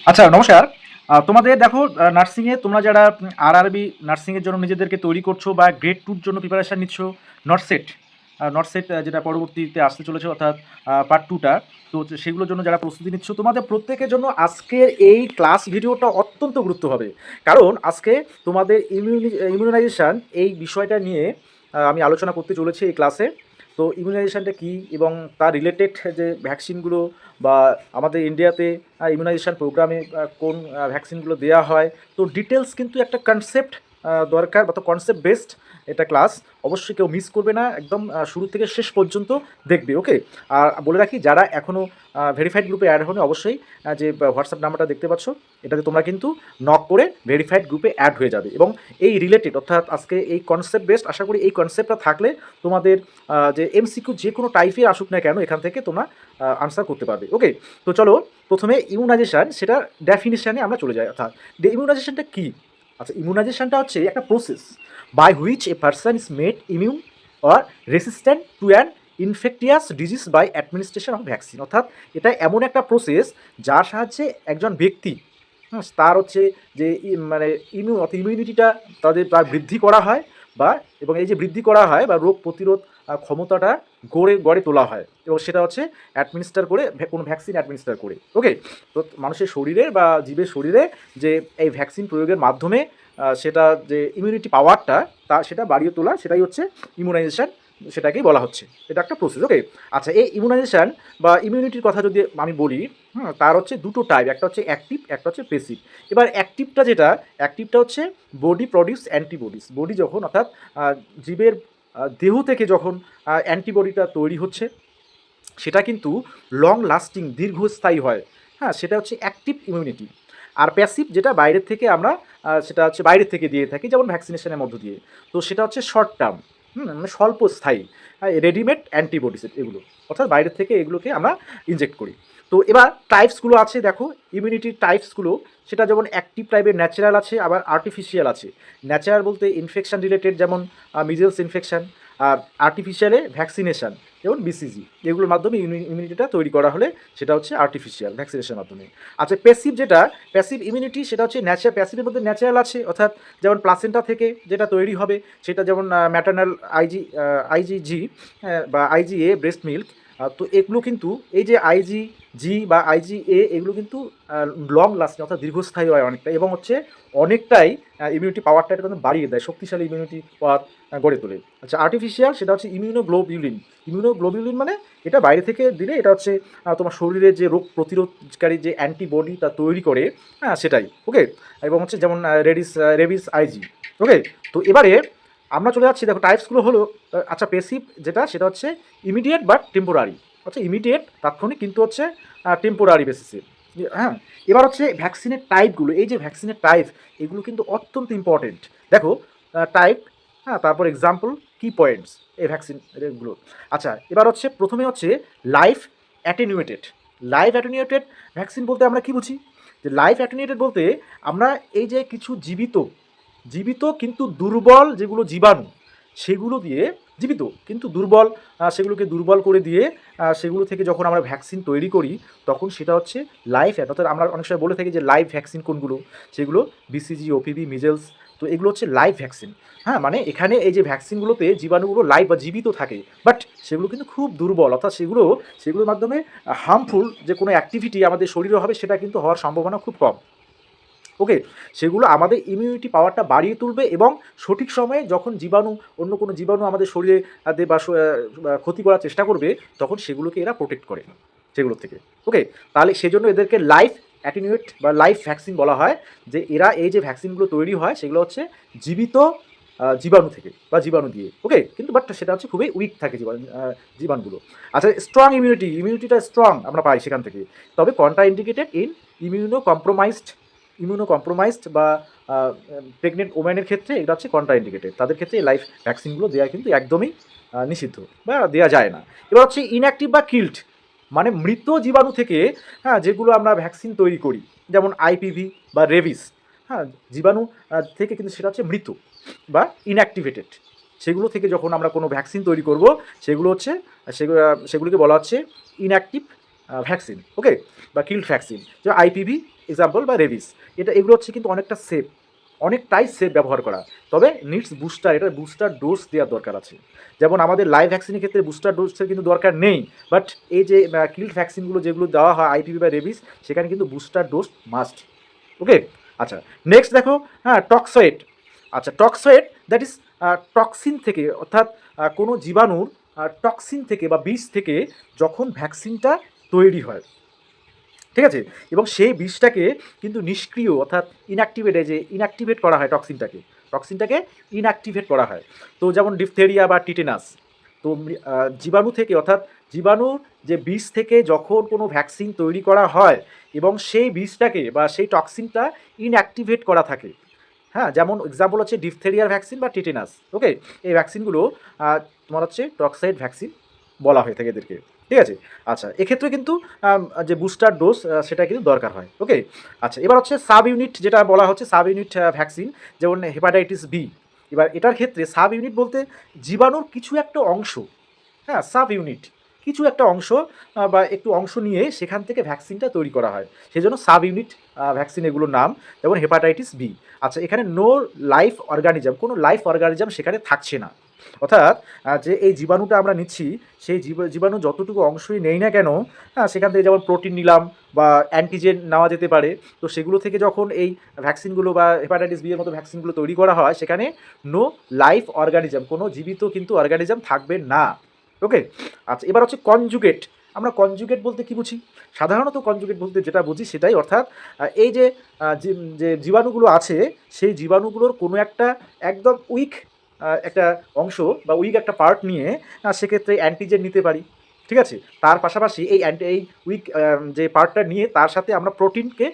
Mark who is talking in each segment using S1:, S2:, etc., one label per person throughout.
S1: আচ্ছা, নমস্কার। তোমাদের দেখো, নার্সিংয়ে তোমরা যারা আরআরবি নার্সিংয়ের জন্য নিজেদেরকে তৈরি করছো বা গ্রেড 2 র জন্য প্রিপারেশন নিচ্ছ, নটসেট নটসেট যেটা পরবর্তীতে আসতে চলেছে, অর্থাৎ পার্ট 2 টা। তো সেগুলোর জন্য যারা প্রস্তুতি নিচ্ছ, তোমাদের প্রত্যেকের জন্য আজকের এই ক্লাস ভিডিওটা অত্যন্ত গুরুত্ব হবে। কারণ আজকে তোমাদের ইমিউনাইজেশন এই বিষয়টা নিয়ে আমি আলোচনা করতে চলেছি এই ক্লাসে। তো ইমিউনাইজেশনটা কী এবং তার রিলেটেড যে ভ্যাকসিনগুলো বা আমাদের ইন্ডিয়াতে ইমিউনাইজেশন প্রোগ্রামে কোন ভ্যাকসিনগুলো দেওয়া হয়, তো ডিটেলস কিন্তু একটা কনসেপ্ট দরকার, বা তো কনসেপ্ট বেসড এটা ক্লাস। অবশ্যই কেউ মিস করবে না, একদম শুরু থেকে শেষ পর্যন্ত দেখবে, ওকে? আর বলে রাখি, যারা এখনও ভেরিফাইড গ্রুপে অ্যাড হয়নি, অবশ্যই যে হোয়াটসঅ্যাপ নাম্বারটা দেখতে পাচ্ছ, এটাতে তোমরা কিন্তু নক করে ভেরিফাইড গ্রুপে অ্যাড হয়ে যাবে। এবং এই রিলেটেড, অর্থাৎ আজকে এই কনসেপ্ট বেসড, আশা করি এই কনসেপ্টটা থাকলে তোমাদের যে এমসিকিউ যে কোনো টাইপে আসুক না কেন, এখান থেকে তোমরা আনসার করতে পারবে, ওকে? তো চলো, প্রথমে ইমিউনাইজেশন, সেটা ডেফিনিশনে আমরা চলে যাই। অর্থাৎ ইমিউনাইজেশনটা কী? আচ্ছা, ইমিউনাইজেশনটা হচ্ছে একটা process by which a person is made immune or resistant to an infectious disease by administration of vaccine. অর্থাৎ এটা এমন একটা প্রসেস যার সাহায্যে একজন ব্যক্তি, তার হচ্ছে যে মানে ইমিউনিটিটা তার বৃদ্ধি করা হয়, বা এবং এই যে বৃদ্ধি করা হয় বা রোগ প্রতিরোধ ক্ষমতাটা গড়ে তোলা হয়, এবং সেটা হচ্ছে অ্যাডমিনিস্টার করে, কোনো ভ্যাকসিন অ্যাডমিনিস্টার করে, ওকে? তো মানুষের শরীরে বা জীবের শরীরে যে এই ভ্যাকসিন প্রয়োগের মাধ্যমে সেটা যে ইমিউনিটি পাওয়ারটা সেটা বাড়িয়ে তোলা, সেটাই হচ্ছে ইমিউনাইজেশন, সেটাকেই বলা হচ্ছে। এটা একটা প্রসেস, ওকে? আচ্ছা, এই ইমিউনাইজেশন বা ইমিউনিটির কথা যদি আমি বলি, তার হচ্ছে দুটো টাইপ, একটা হচ্ছে অ্যাক্টিভ, একটা হচ্ছে পেসিভ। এবার অ্যাক্টিভটা হচ্ছে বডি প্রডিউস অ্যান্টিবডিস। বডি যখন, অর্থাৎ জীবের দেহ থেকে যখন অ্যান্টিবডিটা তৈরি হচ্ছে, সেটা কিন্তু লং লাস্টিং, দীর্ঘস্থায়ী হয়। হ্যাঁ, সেটা হচ্ছে অ্যাক্টিভ ইমিউনিটি। আর প্যাসিভ, যেটা বাইরের থেকে আমরা সেটা হচ্ছে বাইরের থেকে দিয়ে থাকি, যেমন ভ্যাকসিনেশনের মধ্য দিয়ে। তো সেটা হচ্ছে শর্ট টার্ম, মানে স্বল্পস্থায়ী, রেডিমেড অ্যান্টিবডিস এগুলো, অর্থাৎ বাইরের থেকে এগুলোকে আমরা ইনজেক্ট করি। তো এবার টাইপসগুলো আছে, দেখো ইমিউনিটির টাইপসগুলো। সেটা যেমন অ্যাক্টিভ টাইপের ন্যাচারাল আছে, আবার আর্টিফিশিয়াল আছে। ন্যাচারাল বলতে ইনফেকশন রিলেটেড, যেমন মিজেলস ইনফেকশন। আর আর্টিফিশিয়ালে ভ্যাকসিনেশন, যেমন বিসিজি, এগুলোর মাধ্যমে ইমিউনিটিটা তৈরি করা হলে সেটা হচ্ছে আর্টিফিশিয়াল ভ্যাকসিনেশনের মাধ্যমে। আচ্ছা, প্যাসিভ ইমিউনিটি, সেটা হচ্ছে প্যাসিভের মধ্যে ন্যাচারাল আছে, অর্থাৎ যেমন প্লাসেন্টা থেকে যেটা তৈরি হবে, সেটা যেমন ম্যাটার্নাল আইজিজি বা আইজিএ ব্রেস্ট মিল্ক। তো এগুলো কিন্তু, এই যে আইজিজি বা আইজিএ, এগুলো কিন্তু লং লাস্টিং, অর্থাৎ দীর্ঘস্থায়ী হয় অনেকটা, এবং হচ্ছে অনেকটাই ইমিউনিটি পাওয়ারটা এটা কিন্তু বাড়িয়ে দেয়, শক্তিশালী ইমিউনিটি পাওয়ার গড়ে তোলে। আচ্ছা, আর্টিফিশিয়াল, সেটা হচ্ছে ইমিউনোগ্লোবিউলিন মানে এটা বাইরে থেকে দিলে, এটা হচ্ছে তোমার শরীরে যে রোগ প্রতিরোধকারী যে অ্যান্টিবডি তা তৈরি করে, হ্যাঁ সেটাই, ওকে? এবং হচ্ছে যেমন রেবিস আইজি, ওকে? তো এবারে আমরা চলে যাচ্ছি, দেখো টাইপসগুলো হলো, আচ্ছা পেসিভ যেটা, সেটা হচ্ছে ইমিডিয়েট বাট টেম্পোরারি। আচ্ছা, ইমিডিয়েট তাৎক্ষণিক, কিন্তু হচ্ছে টেম্পোরারি বেসিসে, হ্যাঁ। এবার হচ্ছে ভ্যাকসিনের টাইপগুলো, এই যে ভ্যাকসিনের টাইপ, এগুলো কিন্তু অত্যন্ত ইম্পর্টেন্ট। দেখো টাইপ, হ্যাঁ, তারপর এক্সাম্পল, কি পয়েন্টস এই ভ্যাকসিন এগুলো। আচ্ছা, এবার হচ্ছে প্রথমে হচ্ছে life attenuated. Life attenuated vaccine বলতে আমরা কি বুঝি? যে লাইফ অ্যাটেনুয়েটেড বলতে আমরা এই যে কিছু জীবিত জীবিত কিন্তু দুর্বল যেগুলো জীবাণু, সেগুলো দিয়ে, জীবিত কিন্তু দুর্বল, সেগুলোকে দুর্বল করে দিয়ে সেগুলো থেকে যখন আমরা ভ্যাকসিন তৈরি করি, তখন সেটা হচ্ছে লাইফ অর্থাৎ আমরা অনেক সময় বলে থাকি যে লাইভ ভ্যাকসিন কোনগুলো, সেগুলো বিসিজি, ওপিভি, মিজেলস। তো এগুলো হচ্ছে লাইভ ভ্যাকসিন। হ্যাঁ, মানে এখানে এই যে ভ্যাকসিনগুলোতে জীবাণুগুলো লাইভ বা জীবিত থাকে, বাট সেগুলো কিন্তু খুব দুর্বল, অর্থাৎ সেগুলোর মাধ্যমে হার্মফুল যে কোনো অ্যাক্টিভিটি আমাদের শরীরে হবে, সেটা কিন্তু হওয়ার সম্ভাবনা খুব কম, ওকে? সেগুলো আমাদের ইমিউনিটি পাওয়ারটা বাড়িয়ে তুলবে, এবং সঠিক সময়ে যখন অন্য কোনো জীবাণু আমাদের শরীরে ক্ষতি করার চেষ্টা করবে, তখন সেগুলোকে এরা প্রোটেক্ট করে সেগুলোর থেকে, ওকে? তাহলে সেজন্য এদেরকে লাইফ অ্যাটিনিউয়েট বা লাইফ ভ্যাকসিন বলা হয়। যে এরা, এই যে ভ্যাকসিনগুলো তৈরি হয়, সেগুলো হচ্ছে জীবিত জীবাণু থেকে বা জীবাণু দিয়ে, ওকে? কিন্তু বাট সেটা হচ্ছে খুবই উইক থাকে জীবাণুগুলো। আচ্ছা, স্ট্রং ইমিউনিটিটা স্ট্রং আমরা পাই সেখান থেকে, তবে contra indicated in immuno compromised বা প্রেগনেন্ট ওমেনের ক্ষেত্রে এটা হচ্ছে কন্ট্রা ইন্ডিকেটেড, তাদের ক্ষেত্রে এই লাইফ ভ্যাকসিনগুলো দেওয়া কিন্তু একদমই নিষিদ্ধ বা দেওয়া যায় না। এবার হচ্ছে ইনঅ্যাক্টিভ বা কিল্ড, মানে মৃত জীবাণু থেকে, হ্যাঁ, যেগুলো আমরা ভ্যাকসিন তৈরি করি, যেমন আইপিভি বা রেবিস, হ্যাঁ, জীবাণু থেকে, কিন্তু সেটা হচ্ছে মৃত বা ইনঅ্যাক্টিভেটেড। সেগুলো থেকে যখন আমরা কোনো ভ্যাকসিন তৈরি করব, সেগুলো হচ্ছে সেগুলোকে বলা হচ্ছে ইনঅ্যাক্টিভ ভ্যাকসিন, ওকে, বা কিল্ড ভ্যাকসিন, যে আইপিভি এক্সাম্পল বা রেবিস, এগুলো হচ্ছে কিন্তু অনেকটা সেফ, অনেকটাই সেফ ব্যবহার করা। তবে নিডস বুস্টার, এটা বুস্টার ডোজ দেওয়ার দরকার আছে। যেমন আমাদের লাইভ ভ্যাকসিনের ক্ষেত্রে বুস্টার ডোজের কিন্তু দরকার নেই, বাট এই যে কিল্ড ভ্যাকসিনগুলো যেগুলো দেওয়া হয় আইপিভি বা রেবিস, সেখানে কিন্তু বুস্টার ডোজ মাস্ট, ওকে। আচ্ছা, নেক্সট দেখো, হ্যাঁ, টক্সয়েড। আচ্ছা, টক্সয়েড দ্যাট ইজ টক্সিন থেকে, অর্থাৎ কোনো জীবাণুর টক্সিন থেকে বা বিষ থেকে যখন ভ্যাকসিনটা তৈরি হয়, ঠিক আছে, এবং সেই বিষটাকে কিন্তু নিষ্ক্রিয় অর্থাৎ ইনঅ্যাক্টিভেট, যে ইনঅ্যাক্টিভেট করা হয় টক্সিনটাকে ইনঅ্যাক্টিভেট করা হয়। তো যেমন ডিফথেরিয়া বা টিটেনাস, তো জীবাণু থেকে, অর্থাৎ জীবাণুর যে বিষ থেকে যখন কোনো ভ্যাকসিন তৈরি করা হয় এবং সেই বিষটাকে বা সেই টক্সিনটা ইনঅ্যাক্টিভেট করা থাকে, হ্যাঁ, যেমন এক্সাম্পল হচ্ছে ডিফথেরিয়ার ভ্যাকসিন বা টিটেনাস, ওকে, এই ভ্যাকসিনগুলো তোমার হচ্ছে টক্সাইড ভ্যাকসিন বলা হয়ে থাকে এদেরকে, ঠিক আছে। আচ্ছা, এক্ষেত্রে কিন্তু যে বুস্টার ডোজ সেটা কিন্তু দরকার হয়, ওকে। আচ্ছা, এবার হচ্ছে সাব ইউনিট, যেটা বলা হচ্ছে সাব ইউনিট ভ্যাকসিন, যেমন হেপাটাইটিস বি। এবার এটার ক্ষেত্রে সাব ইউনিট বলতে জীবাণুর কিছু একটা অংশ, হ্যাঁ, সাব ইউনিট, কিছু একটা অংশ বা একটু অংশ নিয়ে সেখান থেকে ভ্যাকসিনটা তৈরি করা হয়, সেই জন্য সাব ইউনিট ভ্যাকসিন এগুলোর নাম, যেমন হেপাটাইটিস বি। আচ্ছা, এখানে নো লাইফ অর্গানিজম, কোনো লাইফ অর্গানিজম সেখানে থাকছে না, অর্থাৎ যে এই জীবাণুটা আমরা নিচ্ছি, সেই জীবাণু যতটুকু অংশই নেই না কেন, হ্যাঁ, সেখান থেকে যেমন প্রোটিন নিলাম বা অ্যান্টিজেন নেওয়া যেতে পারে, তো সেগুলো থেকে যখন এই ভ্যাকসিনগুলো বা হেপাটাইটিস বি এর মতো ভ্যাকসিনগুলো তৈরি করা হয়, সেখানে নো লাইফ অর্গানিজম, কোনো জীবিত কিন্তু অর্গানিজম থাকবে না, ওকে। আচ্ছা, এবার হচ্ছে কনজুগেট। আমরা কনজুগেট বলতে কি বুঝি? সাধারণত কনজুগেট বলতে যেটা বুঝি সেটাই, অর্থাৎ এই যে যে জীবাণুগুলো আছে, সেই জীবাণুগুলোর কোনো একটা একদম উইক একটা অংশ বা উইক একটা পার্ট নিয়ে সেক্ষেত্রে অ্যান্টিজেন নিতে পারি, ঠিক আছে। তার পাশাপাশি এই উইক যে পার্টটা নিয়ে তার সাথে আমরা প্রোটিনকে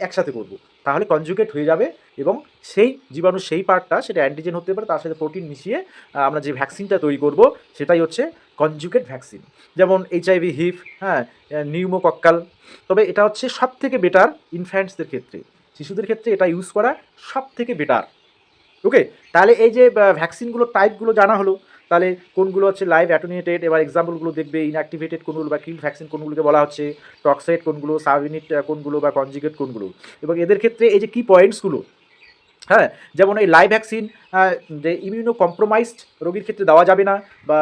S1: একসাথে করব, তাহলে কনজুগেট হয়ে যাবে, এবং সেই জীবাণুর সেই পার্টটা সেটা অ্যান্টিজেন হতে পারে, তার সাথে প্রোটিন মিশিয়ে আমরা যে ভ্যাকসিনটা তৈরি করব সেটাই হচ্ছে কনজুগেট ভ্যাকসিন। যেমন এইচআইভি, হিভ, হ্যাঁ, নিউমোকক্কাল। তবে এটা হচ্ছে সব থেকে বেটার ইনফ্যান্টসদের ক্ষেত্রে, শিশুদের ক্ষেত্রে এটা ইউজ করা সব থেকে বেটার, ওকে। তাহলে এই যে ভ্যাকসিনগুলো টাইপগুলো জানা হলো, তাহলে কোনগুলো হচ্ছে লাইভ অ্যাটেনুয়েটেড, এবার এক্সাম্পলগুলো দেখবে, ইনঅ্যাক্টিভেটেড কোনগুলো বা কিল ভ্যাকসিন কোনগুলোকে বলা হচ্ছে, টক্সাইড কোনগুলো, সাব ইউনিট কোনগুলো বা কনজুগেট কোনগুলো, এবং এদের ক্ষেত্রে এই যে কি পয়েন্টসগুলো, হ্যাঁ, যেমন এই লাইভ ভ্যাকসিন যে ইমিউনো কম্প্রোমাইজড রোগীর ক্ষেত্রে দেওয়া যাবে না, বা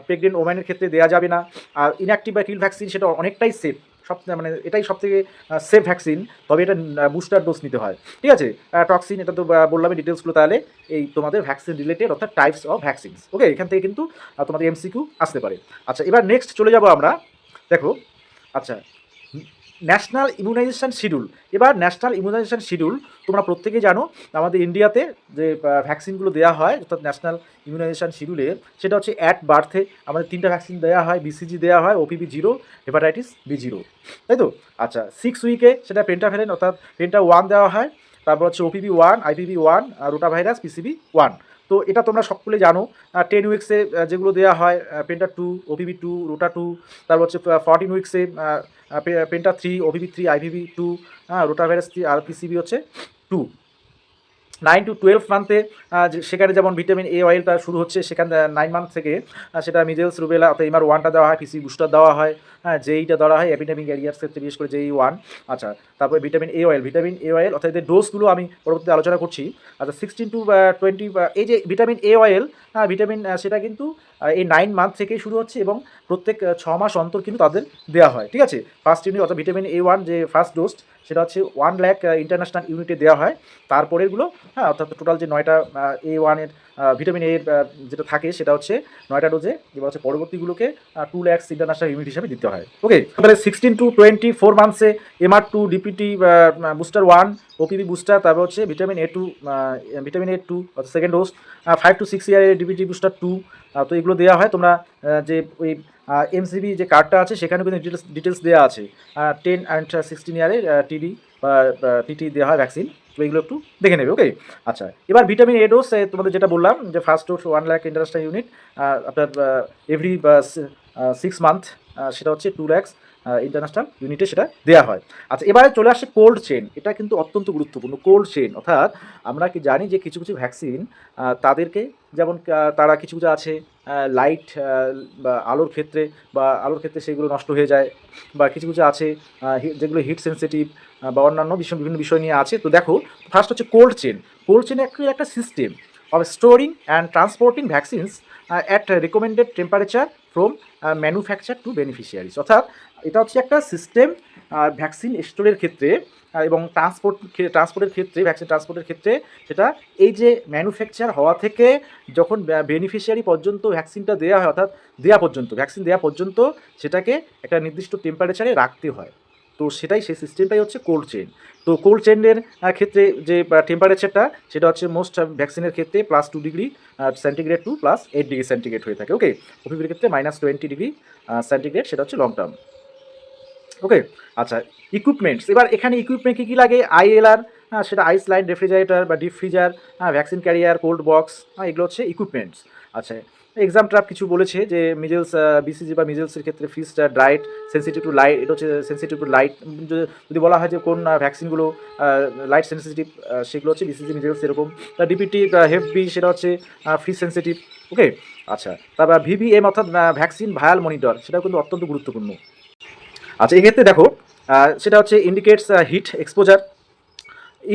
S1: প্রেগনেন্ট ওম্যানের ক্ষেত্রে দেওয়া যাবে না। আর ইনঅ্যাক্টিভ বা কিল ভ্যাকসিন সেটা অনেকটাই সেফ, মানে এটাই সব থেকে সেফ ভ্যাকসিন, তবে এটা বুস্টার ডোজ নিতে হয়, ঠিক আছে। টক্সিন, এটা তো বললাম ডিটেলসগুলো, তাহলে এই তোমাদের ভ্যাকসিন রিলেটেড, অর্থাৎ টাইপস অফ ভ্যাকসিনস, ওকে, এখান থেকে কিন্তু তোমাদের এমসিকিউ আসতে পারে। আচ্ছা, এবার নেক্সট চলে যাব আমরা, দেখো। আচ্ছা, ন্যাশনাল ইমিউনাইজেশন শিডিউল। এবার ন্যাশনাল ইমিউনাইজেশন শিডিউল তোমরা প্রত্যেকেই জানো, আমাদের ইন্ডিয়াতে যে ভ্যাকসিনগুলো দেওয়া হয়, অর্থাৎ ন্যাশনাল ইমিউনাইজেশন শিডিউলে, সেটা হচ্ছে অ্যাট বার্থে আমাদের 3টা ভ্যাকসিন দেওয়া হয়, বিসিজি দেওয়া হয়, ওপিভি 0, হেপাটাইটিস বি 0, তাই তো। আচ্ছা, 6 উইকে সেটা পেন্টাফেলেন অর্থাৎ পেন্টা 1 দেওয়া হয়, তারপর হচ্ছে OPV 1, IPv 1, rota virus, PCB 1। তো এটা তোমরা সকলে জানো। 10 উইক্সে যেগুলো দেওয়া হয়, পেন্টা 2, ওপিভি 2, রোটা 2, তারপর হচ্ছে 14 উইক্সে penta 3, OPV 3, IPV 2, rotavirus 3, আর পিসিবি হচ্ছে 2। 9 to 12 মান্থে সেখানে যেমন ভিটামিন এ অয়েলটা শুরু হচ্ছে, সেখানে 9 মান্থ থেকে সেটা মিজেলস, রুবেলা অর্থাৎ এমআর 1টা দেওয়া হয়, পিসি বুস্টার দেওয়া হয়, হ্যাঁ, জেইটা দেওয়া হয় এপিডেমিক এরিয়ার ক্ষেত্রে, বিশেষ করে জেই 1। আচ্ছা, তারপরে ভিটামিন এ অয়েল অর্থাৎ এদের ডোজগুলো আমি পরবর্তীতে আলোচনা করছি। আচ্ছা, 16 to 20, এই যে ভিটামিন এ অয়েল, ভিটামিন সেটা কিন্তু এই 9 মান্থ থেকেই শুরু হচ্ছে, এবং প্রত্যেক 6 মাস অন্তর কিন্তু তাদের দেওয়া হয়, ঠিক আছে। ফার্স্ট ইউনিট অর্থাৎ ভিটামিন A1 যে ফার্স্ট ডোজ, সেটা হচ্ছে 1 লাখ ইন্টারন্যাশনাল ইউনিটে দেওয়া হয়। তারপরেরগুলো, হ্যাঁ, অর্থাৎ টোটাল যে 9টা A1 এর ভিটামিন এর যেটা থাকে সেটা হচ্ছে 9টা ডোজে, এবার হচ্ছে পরবর্তীগুলোকে 2 লাখ ইন্টারন্যাশনাল ইউনিট হিসাবে দিতে হয়, ওকে। তারপরে 16 to 24 মান্থসে MR2, DPT booster 1, OPV booster, তারপর হচ্ছে ভিটামিন এ টু অর্থাৎ সেকেন্ড ডোজ, 5 to 6 ইয়ারে ডিপিটি বুস্টার 2। তো এগুলো দেওয়া হয়। তোমরা যে ওই এমসিবি যে কার্ডটা আছে সেখানে কিন্তু ডিটেলস দেওয়া আছে, 10 and 16 ইয়ারে টিডি বা টিটি দেওয়া হয় ভ্যাকসিন, তো এগুলো একটু দেখে নেবে, ওকে। আচ্ছা, এবার ভিটামিন এ ডোজ তোমাদের যেটা বললাম, যে first dose 1 lakh international unit, আপনার এভরি 6 মান্থ, সেটা হচ্ছে 2 লাখ ইন্টারন্যাশনাল ইউনিটে সেটা দেওয়া হয়। আচ্ছা, এবারে চলে আসে কোল্ড চেন। এটা কিন্তু অত্যন্ত গুরুত্বপূর্ণ, কোল্ড চেন, অর্থাৎ আমরা কি জানি যে কিছু কিছু ভ্যাকসিন তাদেরকে, যেমন তারা কিছু কিছু আছে লাইট বা আলোর ক্ষেত্রে সেগুলো নষ্ট হয়ে যায়, বা কিছু কিছু আছে যেগুলো হিট সেন্সিটিভ বা অন্যান্য বিভিন্ন বিষয় নিয়ে আছে। তো দেখো, ফার্স্ট হচ্ছে কোল্ড চেন। কোল্ড চেন একটা system of storing and transporting vaccines at recommended temperature from manufacture to beneficiaries. অর্থাৎ এটা হচ্ছে একটা সিস্টেম ভ্যাকসিন স্টোরের ক্ষেত্রে এবং ট্রান্সপোর্টের ক্ষেত্রে, ভ্যাকসিন ট্রান্সপোর্টের ক্ষেত্রে সেটা এই যে ম্যানুফ্যাকচার হওয়া থেকে যখন বেনিফিশিয়ারি পর্যন্ত ভ্যাকসিনটা দেওয়া হয়, অর্থাৎ ভ্যাকসিন দেওয়া পর্যন্ত সেটাকে একটা নির্দিষ্ট টেম্পারেচারে রাখতে হয়। তো সেই সিস্টেমটাই হচ্ছে কোল্ড চেইন। তো কোল্ড চেইনের ক্ষেত্রে যে টেম্পারেচারটা সেটা হচ্ছে মোস্ট ভ্যাকসিনের ক্ষেত্রে +2 degree centigrade two +8 degree centigrade হয়ে থাকে। ওকে, ওপিভির ক্ষেত্রে -20 ডিগ্রি সেন্টিগ্রেড, সেটা হচ্ছে লং টার্ম। ওকে, আচ্ছা, ইকুইপমেন্টস। এবার এখানে ইকুইপমেন্ট কী কী লাগে? আইএলআর, সেটা আইস লাইন রেফ্রিজারেটর বা deep freezer, vaccine career, cold box, এগুলো হচ্ছে ইকুইপমেন্টস। আচ্ছা, এক্সাম ট্রাপ কিছু বলেছে যে মিজেলস, বিসিজি বা মিজেলসের ক্ষেত্রে ফ্রিজটা ড্রাইট, সেন্সিটিভ টু লাইট, এটা হচ্ছে সেন্সিটিভ টু লাইট। যদি বলা হয় যে কোন ভ্যাকসিনগুলো লাইট সেন্সিটিভ, সেগুলো হচ্ছে বিসিজি মিজেলস এরকম। ডিপিটি হেফবি, সেটা হচ্ছে ফ্রিজ সেন্সিটিভ। ওকে, আচ্ছা, তারপর ভিভিএম অর্থাৎ ভ্যাকসিন ভায়াল মনিটর, সেটাও কিন্তু অত্যন্ত গুরুত্বপূর্ণ। আচ্ছা, এক্ষেত্রে দেখো সেটা হচ্ছে indicates heat exposure.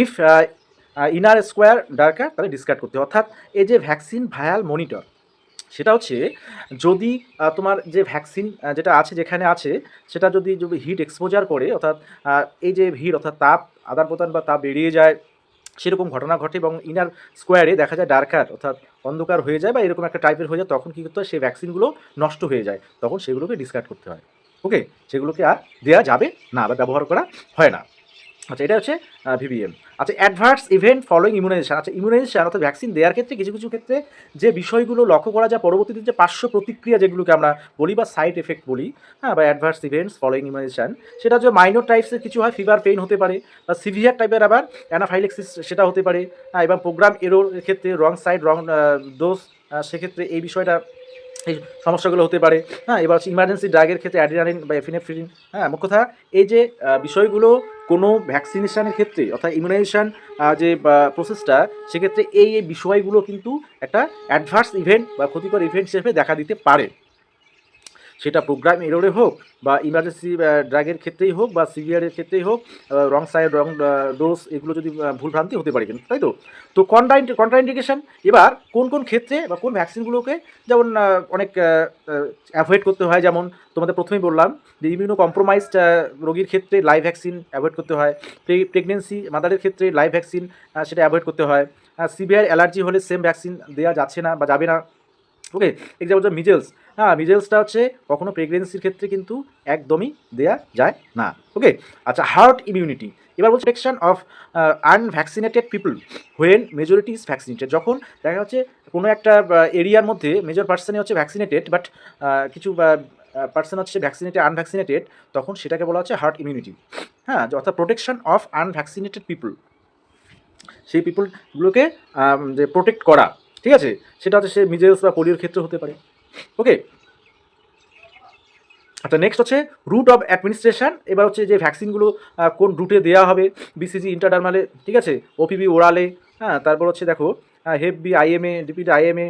S1: If inner square darker, তাহলে ডিসকার্ড করতে হবে। অর্থাৎ এই যে ভ্যাকসিন ভায়াল মনিটর, সেটা হচ্ছে যদি তোমার যে ভ্যাকসিন যেটা আছে, যেখানে আছে, সেটা যদি হিট এক্সপোজার করে, অর্থাৎ এই যে হিট অর্থাৎ তাপ আদান প্রদান বা তাপ বেরিয়ে যায়, সেরকম ঘটনা ঘটে এবং ইনার স্কোয়ারে দেখা যায় ডার্কার অর্থাৎ অন্ধকার হয়ে যায় বা এরকম একটা টাইপের হয়ে যায়, তখন কী করতে হয়? সেই ভ্যাকসিনগুলো নষ্ট হয়ে যায়, তখন সেগুলোকে ডিসকার্ড করতে হয়। ওকে, সেগুলোকে আর দেওয়া যাবে না বা ব্যবহার করা হয় না। আচ্ছা, এটা হচ্ছে ভিভিএম। আচ্ছা, অ্যাডভার্স ইভেন্ট ফলোয়িং ইমিউনাইজেশন। আচ্ছা, ইমিউনাইজেশন অর্থাৎ ভ্যাকসিন দেওয়ার ক্ষেত্রে কিছু কিছু ক্ষেত্রে যে বিষয়গুলো লক্ষ্য করা যায়, পরবর্তীতে যে পার্শ্ব প্রতিক্রিয়া যেগুলোকে আমরা বলি বা সাইড এফেক্ট বলি, বা অ্যাডভার্স ইভেন্টস ফলোয়িং ইমিউনাইজেশন, সেটা যে মাইনর টাইপসের কিছু হয়, ফিভার পেইন হতে পারে, বা সিভিয়ার টাইপের আবার অ্যানাফাইলেক্সিস সেটা হতে পারে। এবং প্রোগ্রাম এরর ক্ষেত্রে রং সাইড রং ডোজ, সেক্ষেত্রে এই বিষয়টা, এই সমস্যাগুলো হতে পারে। এবার হচ্ছে ইমার্জেন্সি ড্রাগের ক্ষেত্রে অ্যাড্রিনালিন বা এফিনেফ্রিন। মোট কথা, এই যে বিষয়গুলো কোনো ভ্যাকসিনেশনের ক্ষেত্রে অর্থাৎ ইমিউনাইজেশন যে প্রসেসটা, সেক্ষেত্রে এই বিষয়গুলো কিন্তু একটা অ্যাডভার্স ইভেন্ট বা ক্ষতিকর ইভেন্ট হিসেবে দেখা দিতে পারে। সেটা প্রোগ্রাম এররে হোক বা ইমার্জেন্সি ড্রাগের ক্ষেত্রেই হোক বা সিভিয়ারের ক্ষেত্রেই হোক, রং সাইড রং ডোজ, এগুলো যদি ভুলভ্রান্তি হতে পারে কিন্তু, তাই তো। তো কন্ট্রাইন্ডিকেশন, এবার কোন কোন ক্ষেত্রে বা কোন ভ্যাকসিনগুলোকে যেমন অনেক অ্যাভয়েড করতে হয়, যেমন তোমাদের প্রথমেই বললাম যে ইমিউনো কম্প্রোমাইজড রোগীর ক্ষেত্রে লাইভ ভ্যাকসিন অ্যাভয়েড করতে হয়। প্রেগনেন্সি মাদারের ক্ষেত্রে লাইভ ভ্যাকসিন সেটা অ্যাভয়েড করতে হয়। সিভিয়ার অ্যালার্জি হলে সেম ভ্যাকসিন দেওয়া যাচ্ছে না বা যাবে না। ওকে, এক্সাম্পল হচ্ছে মিজেলস। মিজেলসটা হচ্ছে কখনো প্রেগনেন্সির ক্ষেত্রে কিন্তু একদমই দেয়া যায় না। ওকে, আচ্ছা, হার্ড ইমিউনিটি। এবার বলছে protection of unvaccinated people when majority is vaccinated. যখন দেখা যাচ্ছে কোনো একটা এরিয়ার মধ্যে মেজর পার্সনই হচ্ছে ভ্যাকসিনেটেড, বাট কিছু পার্সন হচ্ছে আনভ্যাকসিনেটেড, তখন সেটাকে বলা হচ্ছে হার্ড ইমিউনিটি। অর্থাৎ প্রোটেকশন অফ আনভ্যাকসিনেটেড পিপল, সেই পিপলগুলোকে যে প্রোটেক্ট করা, ঠিক আছে, সেটা হচ্ছে সে মিজেলস বা পোলিওর ক্ষেত্রে হতে পারে। ওকে, আচ্ছা, নেক্সট হচ্ছে রুট অফ অ্যাডমিনিস্ট্রেশন। এবার হচ্ছে যে ভ্যাকসিনগুলো কোন রুটে দেওয়া হবে, বিসিজি ইন্টারডার্মালে, ঠিক আছে, ওপিবি ওরালে, তারপর হচ্ছে দেখো হেফবি আইএমএ, ডিপিটি আইএমএ,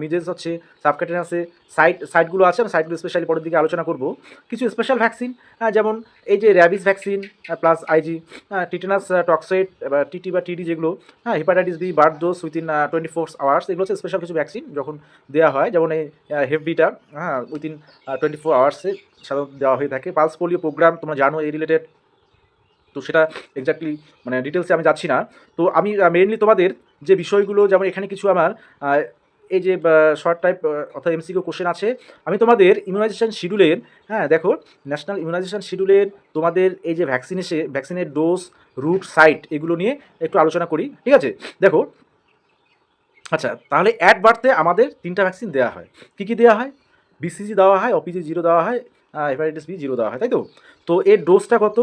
S1: মিজেলস হচ্ছে সাবক্যাটেনাসে। সাইটগুলো আছে, আমি সাইটগুলো স্পেশালি পরের দিকে আলোচনা করব। কিছু স্পেশাল ভ্যাকসিন, যেমন এই যে rabies vaccine plus IG, tetanus toxoid বা টিটি বা টিডি যেগুলো, hepatitis B birth dose within 24 hours, এগুলো হচ্ছে স্পেশাল কিছু ভ্যাকসিন যখন দেওয়া হয়, যেমন এই হেফবিটা উইথিন 24 আওয়ার্সে সাধারণত দেওয়া হয়ে থাকে। পালস পোলিও প্রোগ্রাম তোমরা জানো এই রিলেটেড, তো সেটা এক্স্যাক্টলি মানে ডিটেলসে আমি যাচ্ছি না। তো আমি মেইনলি তোমাদের যে বিষয়গুলো, যেমন এখানে কিছু আমার এই যে শর্ট টাইপ অর্থাৎ এমসিকিউ কোশ্চেন আছে, আমি তোমাদের ইমিউনাইজেশন শিডিউলের, দেখো ন্যাশনাল ইমিউনাইজেশন শিডিউলের তোমাদের এই যে ভ্যাকসিনের ডোজ, রুট, সাইট, এগুলো নিয়ে একটু আলোচনা করি, ঠিক আছে। দেখো, আচ্ছা, তাহলে অ্যাট বার্থে আমাদের 3টা ভ্যাকসিন দেওয়া হয়। কী কী দেওয়া হয়? বিসিজি দেওয়া হয়, ওপিজি 0 দেওয়া হয়, হেপাটাইটিস বি 0 দেওয়া হয়, তাই তো। তো এর ডোজটা কত?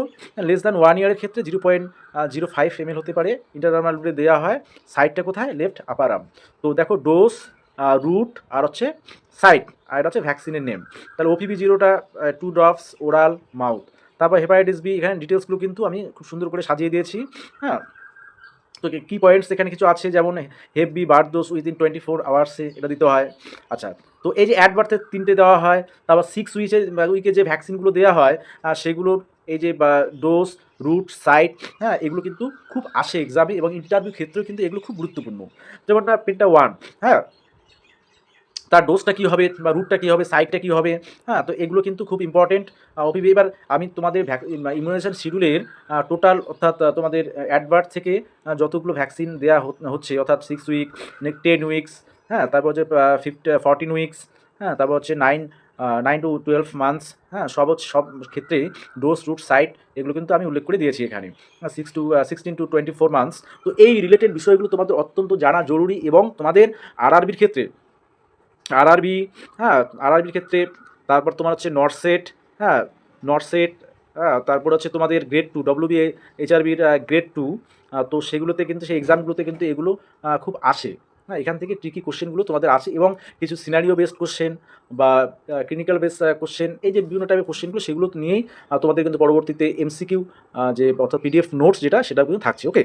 S1: লেস দ্যান 1 ইয়ারের ক্ষেত্রে 0.05 ml হতে পারে, ইন্টারনার্মাল রুটে দেওয়া হয়। সাইডটা কোথায়? লেফট আপার আর্ম। তো দেখো, ডোজ, রুট, আর হচ্ছে সাইট, আর এটা হচ্ছে ভ্যাকসিনের নেম। তাহলে ওপিবি 0টা 2 ড্রপস ওরাল মাউথ। তারপর হেপাটাইটিস বি, এখানে ডিটেলসগুলো কিন্তু আমি খুব সুন্দর করে সাজিয়ে দিয়েছি। হ্যাঁ, তো কি পয়েন্টস এখানে কিছু আছে, যেমন হেভি বার্থ ডোজ উইদিন 24 আওয়ার্সে এটা দিতে হয়। আচ্ছা, তো এই যে অ্যাট বার্থের 3টে দেওয়া হয়, তারপর 6 উইকে যে ভ্যাকসিনগুলো দেওয়া হয় সেগুলোর এই যে ডোজ, রুট, সাইট, হ্যাঁ, এগুলো কিন্তু খুব আসে এক্সামে এবং ইন্টারভিউ ক্ষেত্রেও কিন্তু এগুলো খুব গুরুত্বপূর্ণ। যেমন পেন্টা 1, হ্যাঁ, তার ডোজটা কী হবে বা রুটটা কী হবে, সাইটটা কী হবে, হ্যাঁ, তো এগুলো কিন্তু খুব ইম্পর্টেন্ট। ওপিবি এবার আমি তোমাদের ইমিউনাইজেশন শিডিউলের টোটাল, অর্থাৎ তোমাদের অ্যাডভার্ট থেকে যতগুলো ভ্যাকসিন দেওয়া হচ্ছে, অর্থাৎ 6 উইক, 10 উইকস, হ্যাঁ, তারপর হচ্ছে 14 উইকস, হ্যাঁ, তারপর হচ্ছে 9 to 12 মান্থস, হ্যাঁ, সব ক্ষেত্রে ডোজ, রুট, সাইট এগুলো কিন্তু আমি উল্লেখ করে দিয়েছি এখানে। 16 to 24 মান্থস। তো এই রিলেটেড বিষয়গুলো তোমাদের অত্যন্ত জানা জরুরি এবং তোমাদের আরআরবির ক্ষেত্রে, আরআরবি, হ্যাঁ, আরআরবির ক্ষেত্রে তারপর তোমার হচ্ছে নর্সেট, হ্যাঁ, নর্সেট, হ্যাঁ, তারপর হচ্ছে তোমাদের গ্রেড 2 ডব্লিউবি এইচআরবির গ্রেড 2, তো সেগুলোতে কিন্তু সেই এক্সামগুলোতে কিন্তু এগুলো খুব আসে। হ্যাঁ, এখান থেকে ট্রিকি কোশ্চেনগুলো তোমাদের আসে এবং কিছু সিনারিও বেসড কোশ্চেন বা ক্লিনিক্যাল বেস কোশ্চেন, এই যে বিভিন্ন টাইপের কোশ্চেনগুলো সেগুলো নিয়েই তোমাদের কিন্তু পরবর্তীতে এমসিকিউ যে অর্থাৎ পিডিএফ নোটস যেটা সেটা কিন্তু থাকছে। ওকে।